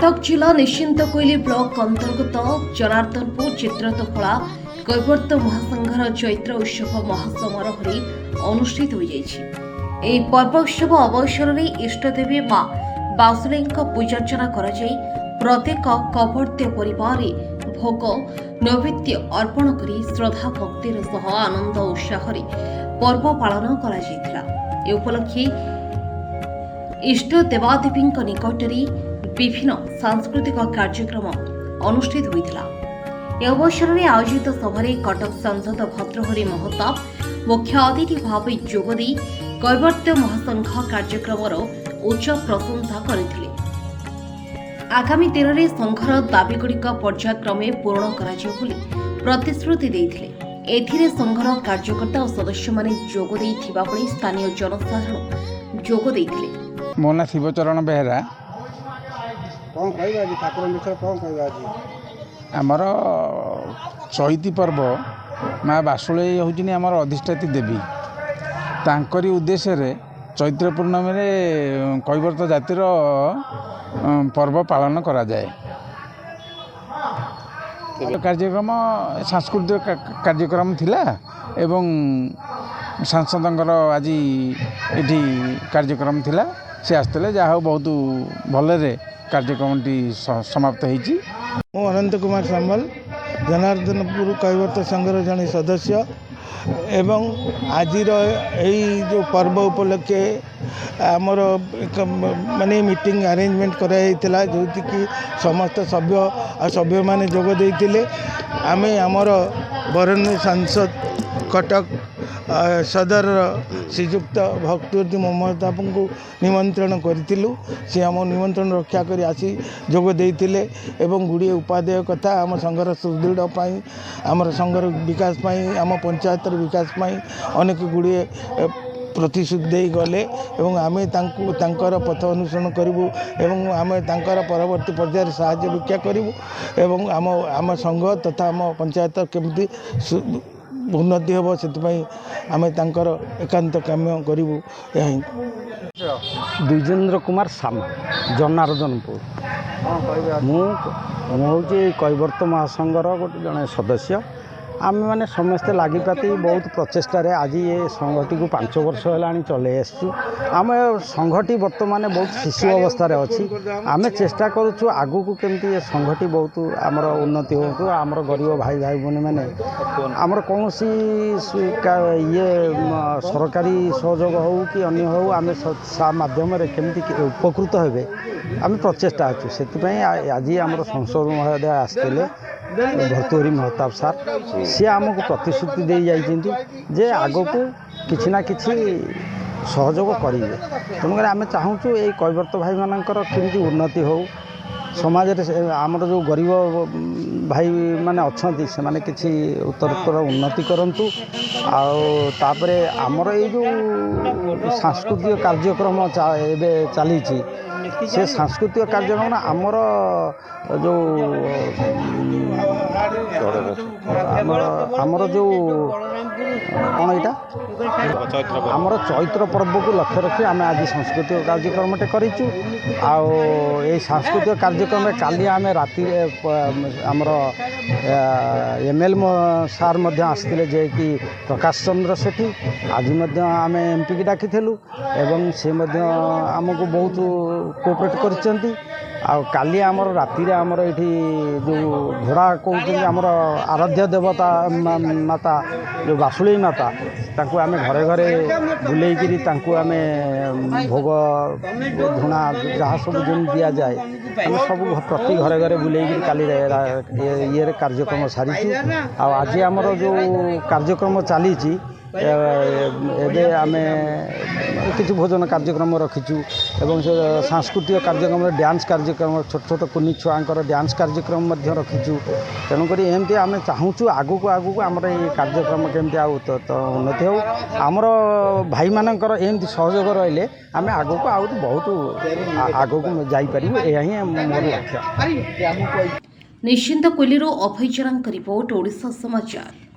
कटक जिला निश्चिंतकोइली ब्लॉक अंतर्गत जनार्दनपुर चित्रतोपड़ा कैवर्त महासंघर चैत्र उत्सव महासमारोह अनुष्ठित हो पर्व उत्सव अवसर में इष्टदेवी मां बासुली पूजार्चना कर प्रत्येक कवर्त्य परिवार भोग नैवेद्य अर्पण कर श्रद्धा भक्तिर सह आनंद उत्साह पर्व पालन कर उपलक्षे इष्ट देवादेवी निकटरे विभिन्न सांस्कृतिक कार्यक्रम अनुष्ठित होता। अवसर में आयोजित सभा कटक सांसद भद्रहरि महताब मुख्य अतिथि भाव जोगदे कैवर्त्य महासंघ कार्यक्रम उच्च प्रशंसा करथिले। आगामी दिन में संघर दाबीगुड़िक पर्यायक्रमे पूर्ण कराଯିବ ବୋଲି प्रतिश्रुति देथिले। एथिरे संघर कार्यकर्ता और सदस्य माने जोग देथिबा भଳି स्थानीय जनसाधारण जोग देथिले। मो ना शिवचरण बेहरा कौन कहवा जी ठाकुर विषय कौन कहवा जी आमर चैती पर्व माँ बासुले हूँ आमर अधिष्ठात्री देवी तांकरी उद्देश्य रे चैत्र पूर्णमी कैवर्त जातिर पर्व पालन करा जाए। कार्यक्रम सांस्कृतिक कार्यक्रम थिला एवं सांसदंकर आज ये कार्यक्रम थिला से आसते जहाँ बहुत भलरे कार्यक्रमटी समाप्त होती। मु अनंत कुमार सामल जनार्दनपुर कैवर्त संघर जड़े सदस्य एवं आज जो पर्व उपलक्षे आमर माने मीटिंग अरेंजमेंट कराइला जो कि समस्त सभ्य और सभ्य माने जोग देइतिले। आमे आमर बरण्य सांसद कटक सदर श्रीजुक्त भक्तवर्ती महताब को निमंत्रण करूँ सी आम निमंत्रण रक्षा कर आसी जोग देइतिले एवं गुड़िए उपादेय कथा आम संघर सुदृढ़ आमर संघर विकास आम पंचायत विकास अनेक गुड़िए प्रतिश्रुति दे गले एवं आमे तांकर पथ अनुसरण करूँ एवं आमे तांकर परवर्ती पर्यायर साहाय्य भिक्षा करूँ एवं आम आम संघ तथा आम पंचायत केमती उन्नति हम से आम तांकर एकांत काम्य करूँ। द्विजेन्द्र कुमार साम जनार्दनपुर मुझे कैवर्त महासंघर गोटे जड़े सदस्य आम मैंने समस्ते लगिपाति बहुत प्रचेषार आज ये संघटी को 5 वर्ष है चले आम संघटी बर्तमान बहुत शिशु अवस्था अच्छी आम चेष्टा करुँ आगू को केमती संघटी बहुत आमर उन्नति हो आमर गरीब भाई भाई भौणी मैंने आमर कौन ये सरकारी सहयोग हो कि अन्य हो आम मध्यम केमती उपकृत हे आम प्रचेषा अच्छु से आज आमर संसद महोदय आसते भर्तृहरि महताब सार सी आमको प्रतिश्रुति दे जाइछिन्ति जे आगो को किछि ना किछि सहयोग करेंगे। तेणुकर आम चाहूँ ये कैवर्त भाई मानकर केमती उन्नति हो समाज आमर जो गरीब भाई माने अच्छी से माने किछि उत्तरोत्तर उन्नति करंतु आउे आमर ये जो सांस्कृतिक कार्यक्रम चली से सांस्कृतिक कार्यक्रम आमर जो आमर जो कौन यहाँ आमर चैत्र पर्व को लक्ष्य रखी आम आज सांस्कृतिक कार्यक्रमटे करूँ आ सांस्कृतिक कार्यक्रम काली आम राति आमर एमएल सार आसते जे कि प्रकाश चंद्र सेठी आज आम एमपी की डाकिलु एवं से आमको बहुत कोऑपरेट कर काली आमर राति आमर ये जो घोड़ा कहते आमर आराध्य देवता माता जो बासुली माता ताकू आम घरे घरे बुलेकरी आम भोग धुना जहाँ सब जो दि जाए आम सब प्रति घरे घरे बुलेकरी काली ये कार्यक्रम सारी आज आमर जो कार्यक्रम चली एबे आमे किसी भोजन कार्यक्रम रखीचु एवं सांस्कृतिक कार्यक्रम डांस कार्यक्रम छोट छोट कुनी छुआंकर डांस कार्यक्रम रखीचु तेणुक एमती आम चाहूँ आगू को आमर ये कार्यक्रम केमती उन्नति हो आमर भाई मानकर एमती सहयोग रहिले आम आगू को आउ बहुत आगू को जापर यही मोर लक्ष्य। निश्चिंतकोइली अभय जरांक रिपोर्ट ओडिशा समाचार।